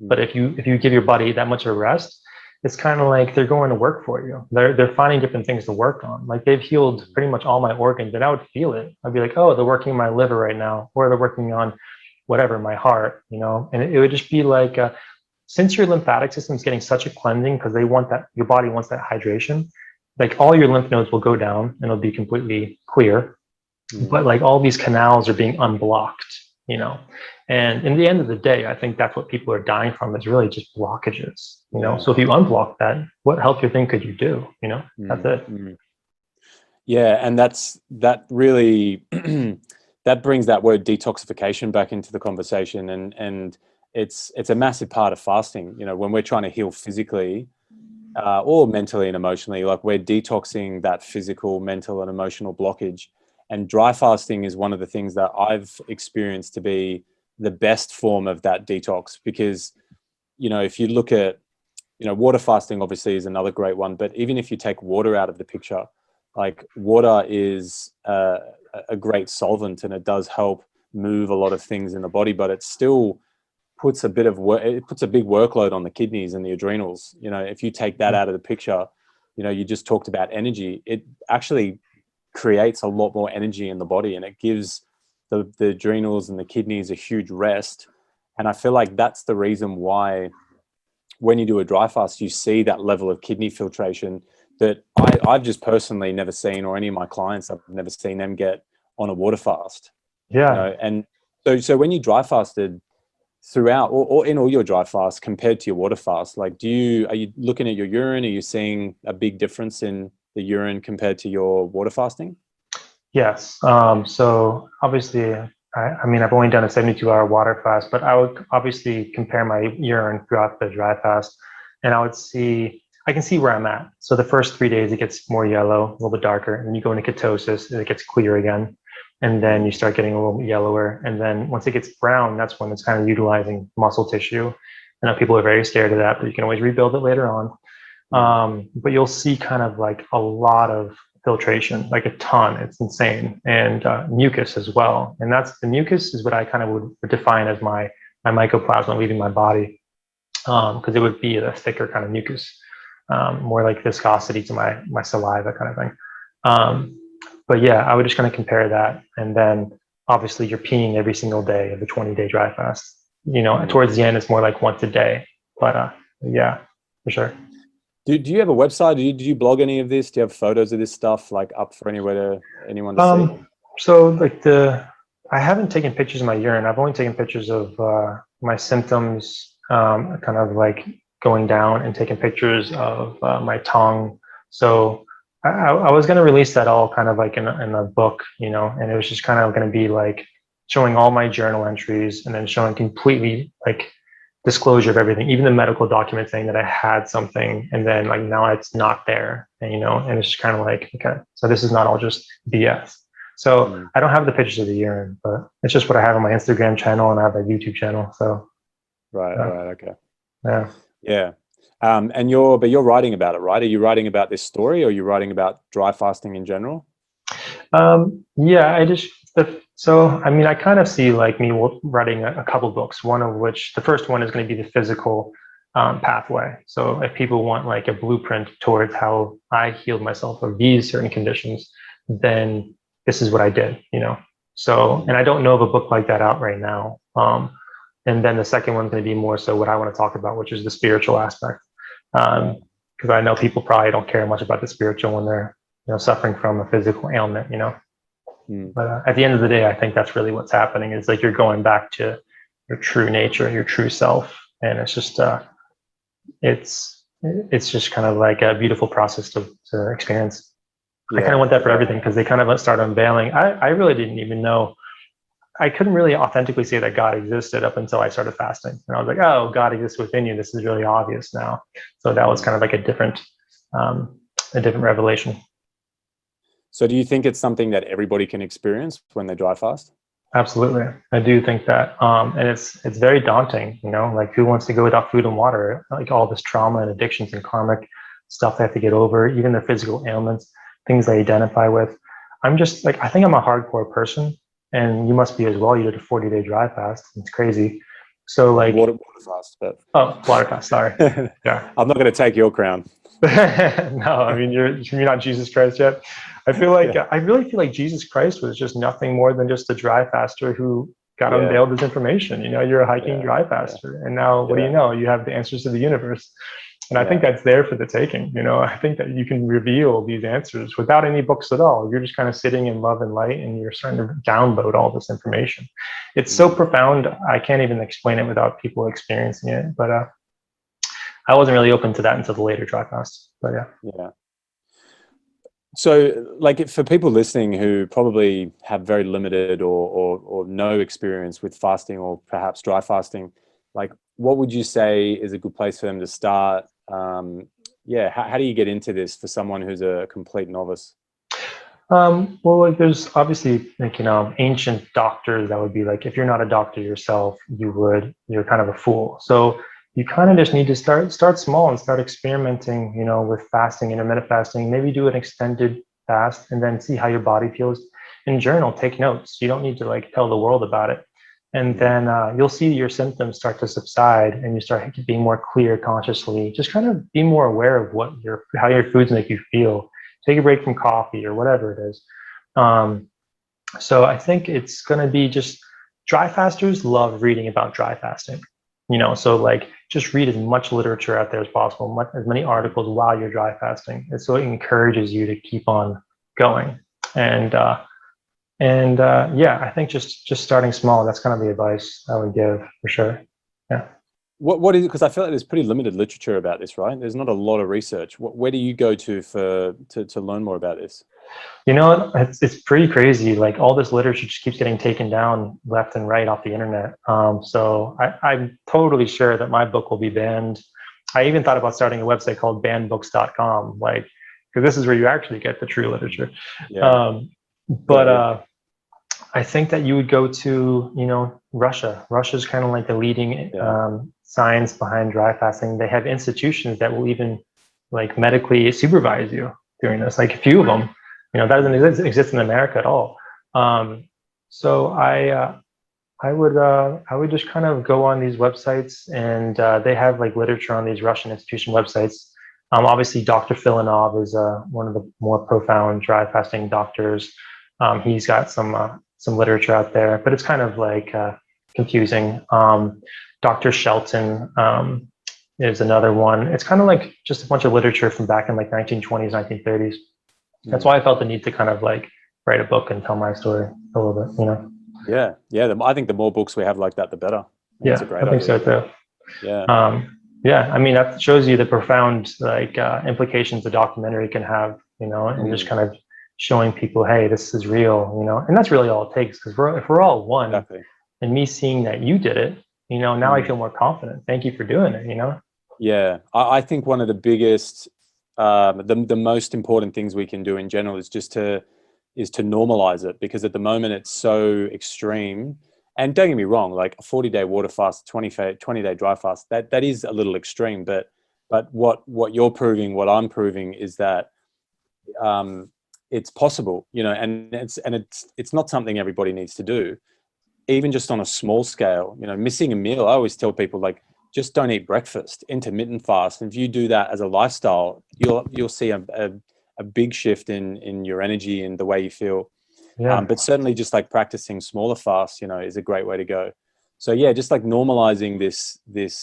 D: But if you give your body that much of a rest, it's kind of like they're going to work for you. They're finding different things to work on. Like they've healed pretty much all my organs, and I would feel it. I'd be like, oh, they're working my liver right now, or they're working on whatever, my heart, and it would just be like, since your lymphatic system is getting such a cleansing because they want that, your body wants that hydration, like all your lymph nodes will go down and it'll be completely clear. But like all these canals are being unblocked, and in the end of the day, I think that's what people are dying from, is really just blockages, So if you unblock that, what healthier thing could you do? That's it.
C: Yeah. And that really, that brings that word detoxification back into the conversation. And it's a massive part of fasting. When we're trying to heal physically or mentally and emotionally, like we're detoxing that physical, mental and emotional blockage. And dry fasting is one of the things that I've experienced to be the best form of that detox, because, if you look at, water fasting obviously is another great one, but even if you take water out of the picture, like water is a great solvent and it does help move a lot of things in the body, but it still puts a bit of work, it puts a big workload on the kidneys and the adrenals. If you take that out of the picture, you just talked about energy, it actually creates a lot more energy in the body, and it gives the adrenals and the kidneys a huge rest. And I feel like that's the reason why when you do a dry fast, you see that level of kidney filtration that I've just personally never seen, or any of my clients, I've never seen them get on a water fast.
D: Yeah.
C: And so when you dry fasted, throughout or in all your dry fasts compared to your water fast? Like, are you looking at your urine? Are you seeing a big difference in the urine compared to your water fasting?
D: Yes. So obviously, I mean, I've only done a 72-hour water fast, but I would obviously compare my urine throughout the dry fast, and I can see where I'm at. So the first 3 days, it gets more yellow, a little bit darker, and then you go into ketosis, and it gets clear again, and then you start getting a little bit yellower, and then once it gets brown, that's when it's kind of utilizing muscle tissue. I know people are very scared of that, but you can always rebuild it later on. But you'll see kind of like a lot of filtration, like a ton. It's insane. And mucus as well. And the mucus is what I kind of would define as my mycoplasma leaving my body, because it would be a thicker kind of mucus, more like viscosity to my saliva kind of thing. But yeah, I would just kind of compare that. And then obviously you're peeing every single day of the 20-day dry fast. Towards the end, it's more like once a day. But yeah, for sure.
C: Do you have a website? Do you blog any of this? Do you have photos of this stuff like up for anyone to see?
D: So like I haven't taken pictures of my urine. I've only taken pictures of my symptoms, kind of like going down, and taking pictures of my tongue. So I was going to release that all kind of like in a book, and it was just kind of going to be like showing all my journal entries, and then showing completely like disclosure of everything, even the medical document saying that I had something, and then like now it's not there, and and it's just kind of like, okay, so this is not all just BS. So I don't have the pictures of the urine, but it's just what I have on my Instagram channel, and I have a YouTube channel. So
C: right, okay,
D: yeah.
C: And you're writing about it, right? Are you writing about this story, or are you writing about dry fasting in general?
D: Yeah, I mean, I kind of see like me writing a couple books, one of which, the first one is going to be the physical pathway. So if people want like a blueprint towards how I healed myself of these certain conditions, then this is what I did, So, and I don't know of a book like that out right now. And then the second one's going to be more so what I want to talk about, which is the spiritual aspect. Because I know people probably don't care much about the spiritual when they're suffering from a physical ailment, But at the end of the day, I think that's really what's happening, is like you're going back to your true nature, your true self. And it's just, it's just kind of like a beautiful process to experience. Yeah. I kind of want that for everything, because they kind of start unveiling. I really didn't even know. I couldn't really authentically say that God existed up until I started fasting. And I was like, oh, God exists within you. This is really obvious now. So that was kind of like a different revelation.
C: So do you think it's something that everybody can experience when they dry fast?
D: Absolutely. I do think that. And it's very daunting, like who wants to go without food and water, like all this trauma and addictions and karmic stuff they have to get over, even their physical ailments, things they identify with. I'm just like, I think I'm a hardcore person, and you must be as well. You did a 40-day dry fast. It's crazy. So like
C: water fast, but
D: water fast. Sorry. Yeah.
C: I'm not going to take your crown.
D: No, I mean, you're not Jesus Christ yet. I feel like I really feel like Jesus Christ was just nothing more than just a dry faster who got unveiled this information. You're a hiking dry faster, and now what do you know? You have the answers to the universe, and I think that's there for the taking. I think that you can reveal these answers without any books at all. You're just kind of sitting in love and light, and you're starting to download all this information. It's so profound. I can't even explain it without people experiencing it. But I wasn't really open to that until the later dry fast. But yeah.
C: So, like, for people listening who probably have very limited or no experience with fasting, or perhaps dry fasting, like, what would you say is a good place for them to start? How do you get into this for someone who's a complete novice?
D: Well, like, there's obviously like, ancient doctors that would be like, if you're not a doctor yourself, you're kind of a fool. So you kind of just need to start small and start experimenting, with fasting, intermittent fasting. Maybe do an extended fast and then see how your body feels. And journal, take notes. You don't need to like tell the world about it. And then you'll see your symptoms start to subside, and you start being more clear consciously. Just kind of be more aware of how your foods make you feel. Take a break from coffee or whatever it is. So I think it's going to be just, dry fasters love reading about dry fasting. So like just read as much literature out there as possible, as many articles while you're dry fasting. And so it encourages you to keep on going. And I think just starting small, that's kind of the advice I would give for sure. Yeah.
C: What is it? Because I feel like there's pretty limited literature about this, right? There's not a lot of research. Where do you go to to learn more about this?
D: You know, it's pretty crazy. Like all this literature just keeps getting taken down left and right off the internet. So I'm totally sure that my book will be banned. I even thought about starting a website called bannedbooks.com, like, because this is where you actually get the true literature.
C: Yeah.
D: But I think that you would go to, you know, Russia. Russia's kind of like the leading science behind dry fasting. They have institutions that will even like medically supervise you during this, like a few of them. You know, that doesn't exist in America at all. So I would just kind of go on these websites, and they have like literature on these Russian institution websites. Obviously, Dr. Filanov is one of the more profound dry fasting doctors. He's got some literature out there, but it's kind of like confusing. Dr. Shelton is another one. It's kind of like just a bunch of literature from back in like 1920s, 1930s. That's why I felt the need to kind of like write a book and tell my story a little bit, you know?
C: Yeah. I think the more books we have like that, the better.
D: Yeah, I think so too.
C: Yeah.
D: Yeah, I mean, that shows you the profound like implications a documentary can have, you know, and just kind of showing people, hey, this is real, you know, and that's really all it takes. Because if we're all one,
C: Exactly.
D: and me seeing that you did it, you know, now I feel more confident. Thank you for doing it, you know?
C: Yeah, I think one of the biggest, the most important things we can do in general is just to normalize it, because at the moment it's so extreme. And don't get me wrong, like a 40-day water fast, 20-day dry fast, that is a little extreme. But what you're proving, what I'm proving, is that it's possible, you know, and it's not something everybody needs to do. Even just on a small scale, you know, missing a meal. I always tell people, like, just don't eat breakfast, intermittent fast. And if you do that as a lifestyle, you'll see a big shift in your energy and the way you feel.
D: Yeah.
C: But certainly just like practicing smaller fasts, you know, is a great way to go. So yeah, just like normalizing this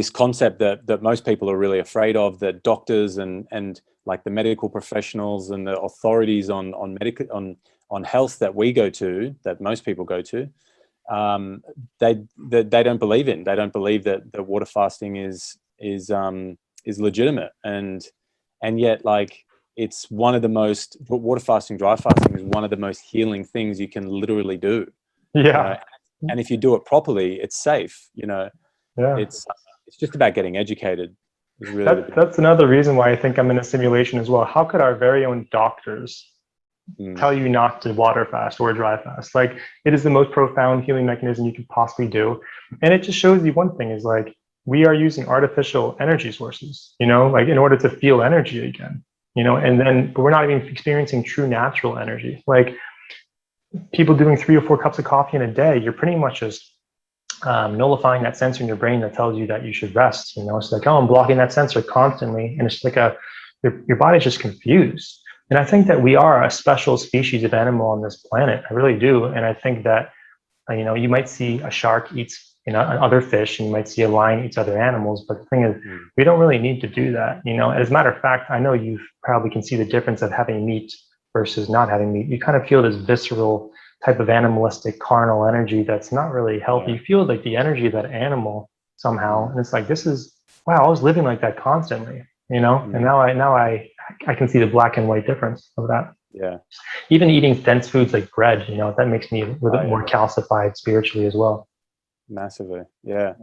C: concept that most people are really afraid of, that doctors and like the medical professionals and the authorities on health that we go to, that most people go to, they don't believe in. They don't believe that the water fasting is legitimate, and yet, like, it's one of the most, water fasting, dry fasting is one of the most healing things you can literally do.
D: Yeah.
C: You know? And if you do it properly, it's safe. You know,
D: Yeah.
C: it's just about getting educated. Really
D: that's another reason why I think I'm in a simulation as well. How could our very own doctors tell you not to water fast or dry fast? Like, it is the most profound healing mechanism you could possibly do. And it just shows you one thing is, like, we are using artificial energy sources, you know, like in order to feel energy again, you know, but we're not even experiencing true natural energy. Like, people doing 3 or 4 cups of coffee in a day, you're pretty much just nullifying that sensor in your brain that tells you that you should rest. You know, it's like, oh, I'm blocking that sensor constantly, and it's like your body's just confused. And I think that we are a special species of animal on this planet. I really do. And I think that you know, you might see a shark eats, you know, other fish, and you might see a lion eats other animals. But the thing is, we don't really need to do that. You know, as a matter of fact, I know you probably can see the difference of having meat versus not having meat. You kind of feel this visceral type of animalistic carnal energy that's not really healthy. You feel like the energy of that animal somehow, and it's like, this is, wow, I was living like that constantly, you know. And now I can see the black and white difference of that.
C: Yeah.
D: Even eating dense foods like bread, you know, that makes me a little bit more calcified spiritually as well.
C: Massively. Yeah.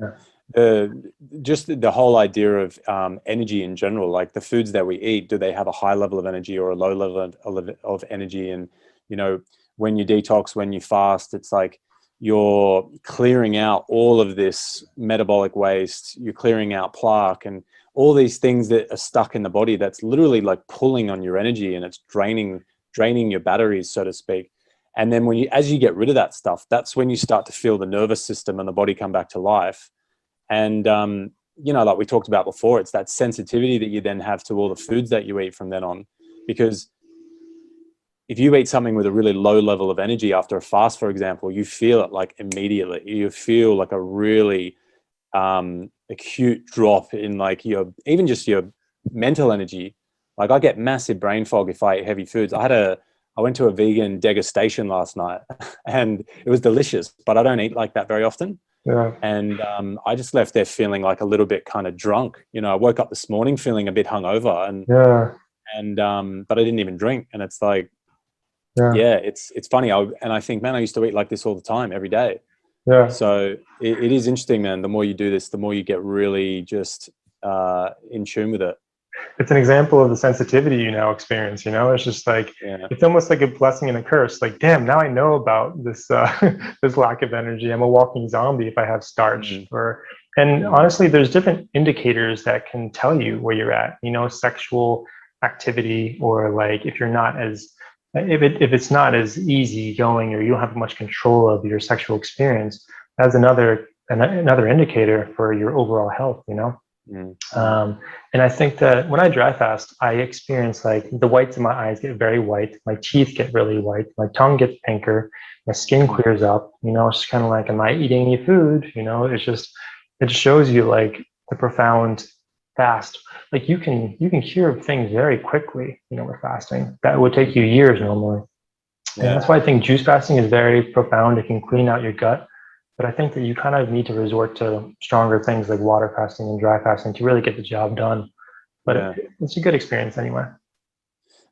C: Just the whole idea of energy in general, like the foods that we eat, do they have a high level of energy or a low level of energy? And, you know, when you detox, when you fast, it's like you're clearing out all of this metabolic waste, you're clearing out plaque and all these things that are stuck in the body that's literally like pulling on your energy, and it's draining your batteries, so to speak. And then as you get rid of that stuff, that's when you start to feel the nervous system and the body come back to life. And, you know, like we talked about before, it's that sensitivity that you then have to all the foods that you eat from then on. Because if you eat something with a really low level of energy after a fast, for example, you feel it like immediately. You feel like a really acute drop in like even just your mental energy. Like, I get massive brain fog if I eat heavy foods. I went to a vegan degustation last night and it was delicious, but I don't eat like that very often.
D: Yeah.
C: And I just left there feeling like a little bit kind of drunk. You know, I woke up this morning feeling a bit hungover, but I didn't even drink. And it's like, yeah, it's funny. I think, man, I used to eat like this all the time, every day.
D: Yeah.
C: So it is interesting, man. The more you do this, the more you get really just in tune with it.
D: It's an example of the sensitivity you now experience. You know, it's just like, it's almost like a blessing and a curse. Like, damn, now I know about this this lack of energy. I'm a walking zombie if I have starch. And honestly, there's different indicators that can tell you where you're at. You know, sexual activity, or like if you're not as if it's not as easy going, or you don't have much control of your sexual experience, that's another indicator for your overall health. You know. And I think that when I dry fast, I experience like the whites of my eyes get very white, my teeth get really white, my tongue gets pinker, my skin clears up. You know, it's just kind of like, am I eating any food? You know, it shows you like the profound fast. Like you can cure things very quickly, you know, with fasting. That would take you years normally. And that's why I think juice fasting is very profound. It can clean out your gut. But I think that you kind of need to resort to stronger things like water fasting and dry fasting to really get the job done. But it's a good experience anyway.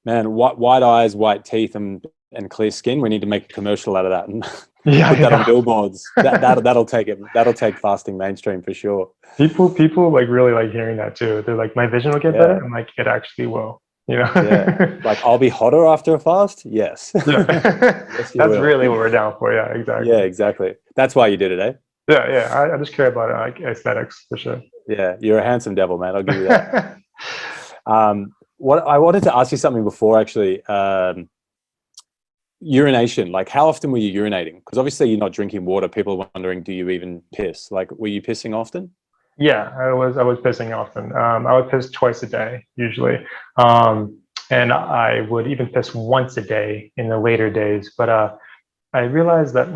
C: Man, white eyes, white teeth, and clear skin. We need to make a commercial out of that and put that on billboards. That'll take it. That'll take fasting mainstream for sure.
D: People like really like hearing that too. They're like, my vision will get better. I'm like, it actually will. You know,
C: like I'll be hotter after a fast. Yes,
D: yes, that's really what we're down for. Yeah, exactly.
C: Yeah, exactly. That's why you did it, eh?
D: Yeah. I just care about like aesthetics for sure.
C: Yeah, you're a handsome devil, man. I'll give you that. What I wanted to ask you something before, actually. Urination. Like, how often were you urinating? Because obviously you're not drinking water. People are wondering, do you even piss? Like, were you pissing often?
D: Yeah, I was pissing often. I would piss twice a day usually, and I would even piss once a day in the later days. But I realized that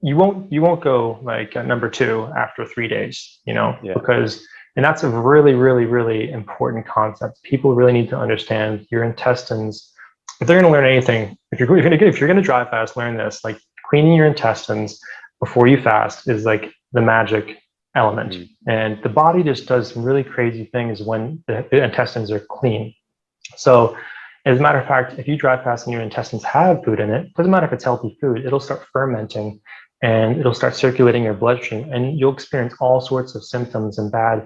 D: you won't go like number 2 after 3 days, you know, because, and that's a really, really, really important concept. People really need to understand your intestines. If they're going to learn anything, if you're going to dry fast, learn this. Like cleaning your intestines before you fast is like the magic element. And the body just does some really crazy things when the intestines are clean. So as a matter of fact, if you dry fast and your intestines have food in it, doesn't matter if it's healthy food, it'll start fermenting and it'll start circulating your bloodstream, and you'll experience all sorts of symptoms and bad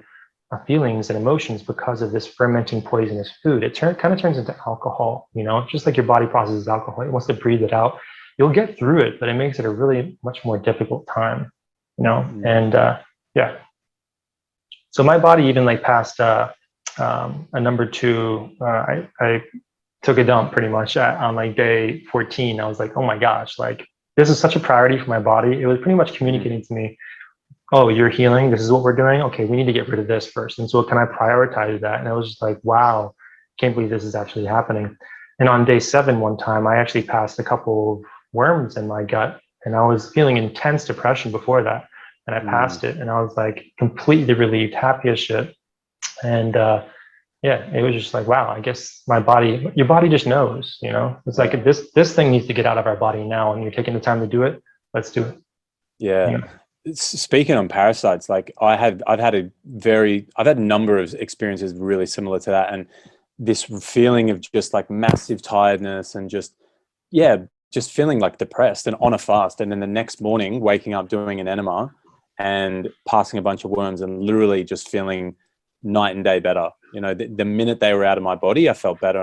D: feelings and emotions because of this fermenting poisonous food. It kind of turns into alcohol, you know, just like your body processes alcohol. It wants to breathe it out. You'll get through it, but it makes it a really much more difficult time, you know. And so my body even like passed a number 2. I took a dump pretty much on like day 14. I was like, oh my gosh, like this is such a priority for my body. It was pretty much communicating to me, oh, you're healing. This is what we're doing. Okay, we need to get rid of this first. And so can I prioritize that? And I was just like, wow, can't believe this is actually happening. And on day 7, one time, I actually passed a couple of worms in my gut, and I was feeling intense depression before that. And I passed it, and I was like completely relieved, happy as shit. And it was just like, wow, I guess your body just knows, you know. It's like this thing needs to get out of our body now, and you're taking the time to do it. Let's do it.
C: Yeah. You know? Speaking on parasites, like I've had a number of experiences really similar to that, and this feeling of just like massive tiredness and just feeling like depressed and on a fast, and then the next morning waking up doing an enema and passing a bunch of worms and literally just feeling night and day better. You know, the minute they were out of my body, I felt better.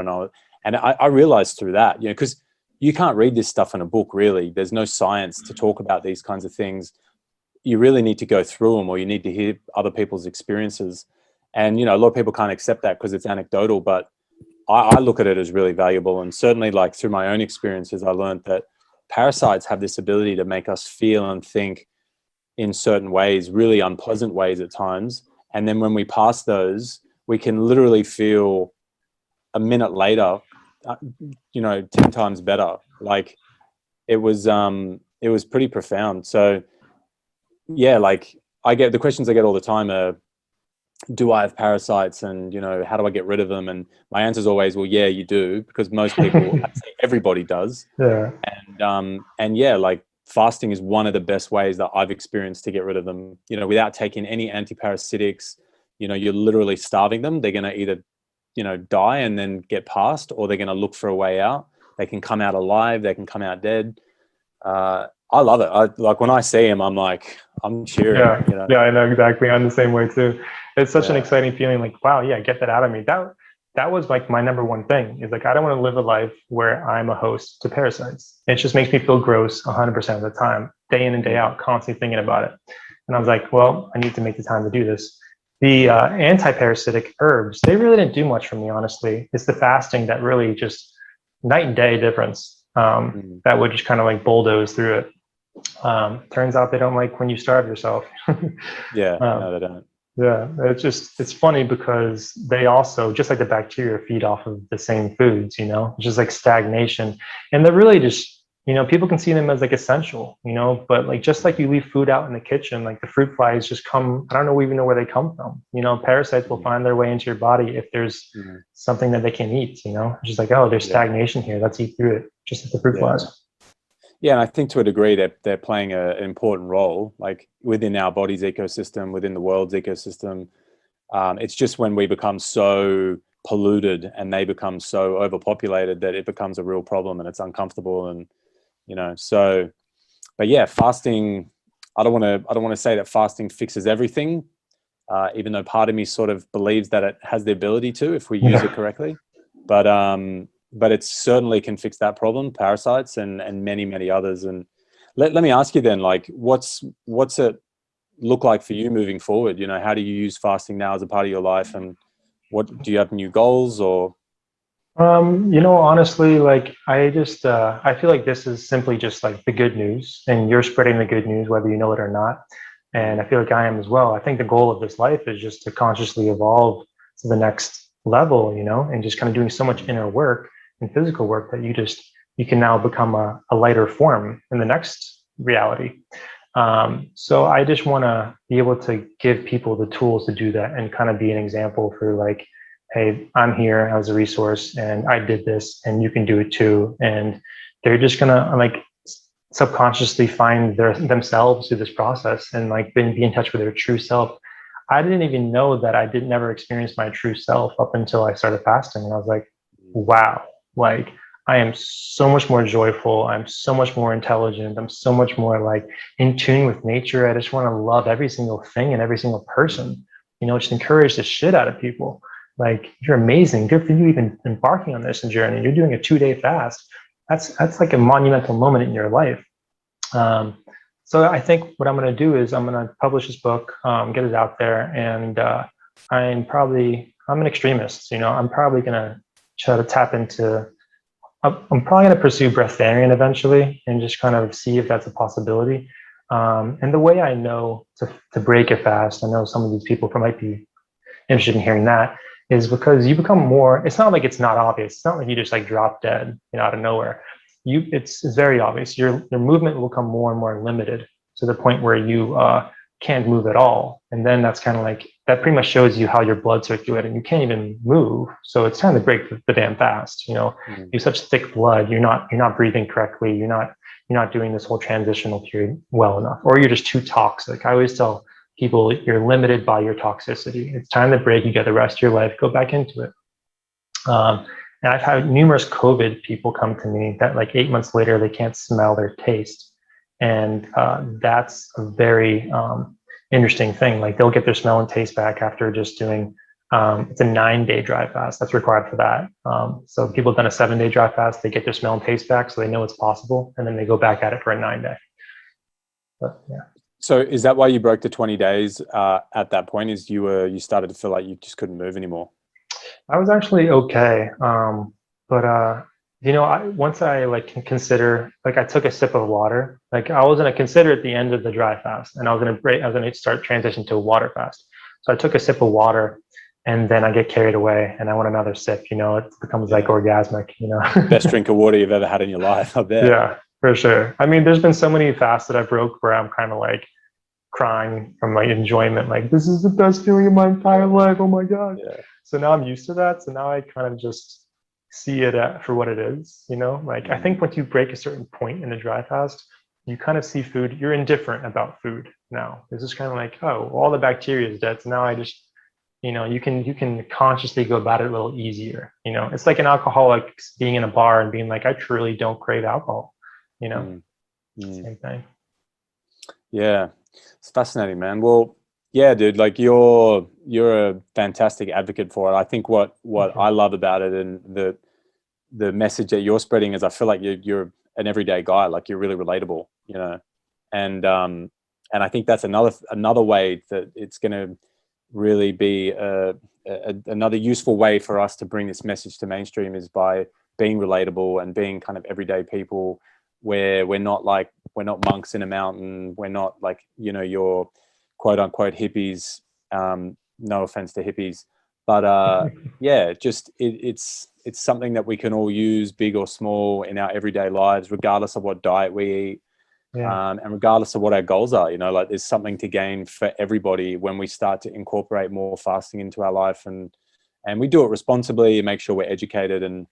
C: And I realized through that, you know, because you can't read this stuff in a book, really. There's no science to talk about these kinds of things. You really need to go through them, or you need to hear other people's experiences. And, you know, a lot of people can't accept that because it's anecdotal, but I look at it as really valuable. And certainly, like through my own experiences, I learned that parasites have this ability to make us feel and think in certain ways, really unpleasant ways at times. And then when we pass those, we can literally feel a minute later, 10 times better. Like it was pretty profound. So yeah, like I get the questions I get all the time are, do I have parasites, and, you know, how do I get rid of them? And my answer is always, well, yeah, you do, because most people, I'd say everybody does.
D: Yeah.
C: And yeah, like fasting is one of the best ways that I've experienced to get rid of them, you know, without taking any antiparasitics. You know, you're literally starving them. They're going to either, you know, die and then get past, or they're going to look for a way out. They can come out alive. They can come out dead. I love it. Like when I see them, I'm like, I'm cheering.
D: Yeah,
C: you know?
D: yeah, I know exactly. I'm the same way too. It's such an
C: Yeah.
D: exciting feeling. Like, wow, yeah, get that out of me. That was like my number one thing. Is like, I don't want to live a life where I'm a host to parasites. It just makes me feel gross 100% of the time, day in and day out, constantly thinking about it. And I was like, well, I need to make the time to do this. The anti-parasitic herbs, they really didn't do much for me, honestly. It's the fasting that really just night and day difference. That would just kind of like bulldoze through it. Turns out they don't like when you starve yourself.
C: Yeah, no, they don't.
D: Yeah, it's funny because they also, just like the bacteria, feed off of the same foods, you know, it's just like stagnation. And they're really just, you know, people can see them as like essential, you know, but like just like you leave food out in the kitchen, like the fruit flies just come, I don't know even know where they come from. You know, parasites will find their way into your body if there's something that they can eat, you know, just like, oh, there's stagnation here, let's eat through it, just like the fruit flies.
C: Yeah, and I think to a degree they're playing an important role, like within our body's ecosystem, within the world's ecosystem. It's just when we become so polluted and they become so overpopulated that it becomes a real problem and it's uncomfortable. And you know, so, but yeah, fasting. I don't want to say that fasting fixes everything, even though part of me sort of believes that it has the ability to if we use it correctly. But it certainly can fix that problem, parasites and many others. And let me ask you then, like, what's it look like for you moving forward? You know, how do you use fasting now as a part of your life, and what do you have new goals or?
D: You know, honestly, like I just I feel like this is simply just like the good news, and you're spreading the good news whether you know it or not. And I feel like I am as well. I think the goal of this life is just to consciously evolve to the next level, you know, and just kind of doing so much inner work and physical work that you can now become a lighter form in the next reality. So I just want to be able to give people the tools to do that and kind of be an example for like, hey, I'm here as a resource and I did this and you can do it too. And they're just gonna like subconsciously find themselves through this process and like be in touch with their true self. I didn't even know that I did never experience my true self up until I started fasting. And I was like, wow, like I am so much more joyful. I'm so much more intelligent. I'm so much more like in tune with nature. I just want to love every single thing and every single person, you know, just encourage the shit out of people. Like, you're amazing. Good for you even embarking on this journey. You're doing a 2-day fast. That's like a monumental moment in your life. So I think what I'm going to do is I'm going to publish this book, get it out there. And I'm an extremist, you know, I'm probably going to try to tap into, I'm probably going to pursue breatharian eventually and just kind of see if that's a possibility. And the way I know to break a fast, I know some of these people might be interested in hearing that, is because you become more, it's not like it's not obvious. It's not like you just like drop dead, you know, out of nowhere. It's very obvious. Your movement will become more and more limited to the point where you can't move at all. And then that's kind of like, that pretty much shows you how your blood circulating. You can't even move. So it's time to break the damn fast, you know. You have such thick blood, you're not breathing correctly, you're not doing this whole transitional period well enough, or you're just too toxic. I always tell people, you're limited by your toxicity. It's time to break. You get the rest of your life, go back into it. And I've had numerous COVID people come to me that like 8 months later, they can't smell or taste. And that's a very interesting thing. Like, they'll get their smell and taste back after just doing, it's a 9-day dry fast that's required for that. So people have done a 7-day dry fast, they get their smell and taste back, so they know it's possible. And then they go back at it for a 9-day. But yeah.
C: So is that why you broke the 20 days at that point? Is you started to feel like you just couldn't move anymore?
D: I was actually okay, but you know, once I like can consider, like I took a sip of water. Like I was gonna consider at the end of the dry fast, and I was gonna start transition to a water fast. So I took a sip of water, and then I get carried away, and I want another sip. You know, it becomes like orgasmic. You know,
C: best drink of water you've ever had in your life, I bet.
D: Yeah. For sure. I mean, there's been so many fasts that I broke where I'm kind of like crying from like enjoyment, like this is the best feeling in my entire life. Oh my God. Yeah. So now I'm used to that. So now I kind of just see it for what it is, you know, like I think once you break a certain point in the dry fast, you kind of see food, you're indifferent about food now. It's just kind of like, oh, all the bacteria is dead. So now I just, you can consciously go about it a little easier. It's like an alcoholic being in a bar and being like, I truly don't crave alcohol. Same thing.
C: Yeah, it's fascinating, man. Well, yeah, dude, like you're a fantastic advocate for it. I think what I love about it, and the message that you're spreading, is I feel like you're an everyday guy. Like you're really relatable, and I think that's another way that it's going to really be another useful way for us to bring this message to mainstream, is by being relatable and being kind of everyday people, where we're not monks in a mountain. We're not like, your quote unquote hippies. No offense to hippies, but yeah, just it's something that we can all use, big or small, in our everyday lives, regardless of what diet we eat.
D: Yeah.
C: And regardless of what our goals are, like there's something to gain for everybody when we start to incorporate more fasting into our life, and we do it responsibly and make sure we're educated. And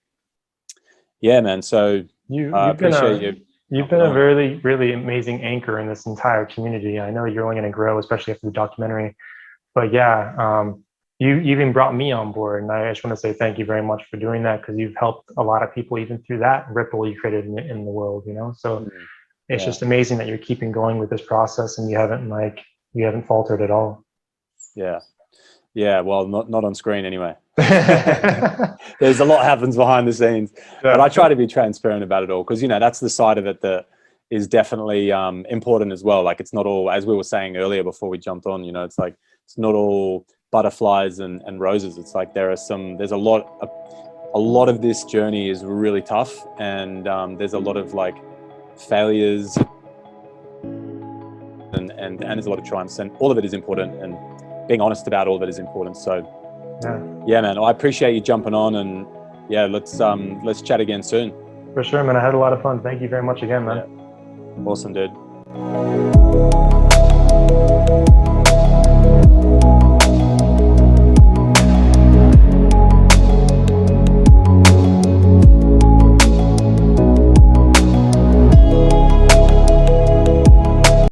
C: yeah, man. So I appreciate you.
D: You've been a really, really amazing anchor in this entire community. I know you're only going to grow, especially after the documentary. But yeah, you even brought me on board, and I just want to say thank you very much for doing that, because you've helped a lot of people even through that ripple you created in the world. So. It's just amazing that you're keeping going with this process, and you haven't faltered at all.
C: Yeah. Well, not on screen anyway. There's a lot happens behind the scenes, but I try to be transparent about it all, because that's the side of it that is definitely important as well. Like it's not all, as we were saying earlier before we jumped on. It's like it's not all butterflies and roses. It's like there's a lot of this journey is really tough, and there's a lot of like failures and there's a lot of triumphs, and all of it is important, and being honest about all of it is important. So yeah, man, I appreciate you jumping on, and yeah, let's chat again soon.
D: For sure, man. I had a lot of fun. Thank you very much again, man.
C: Yeah. Awesome, dude.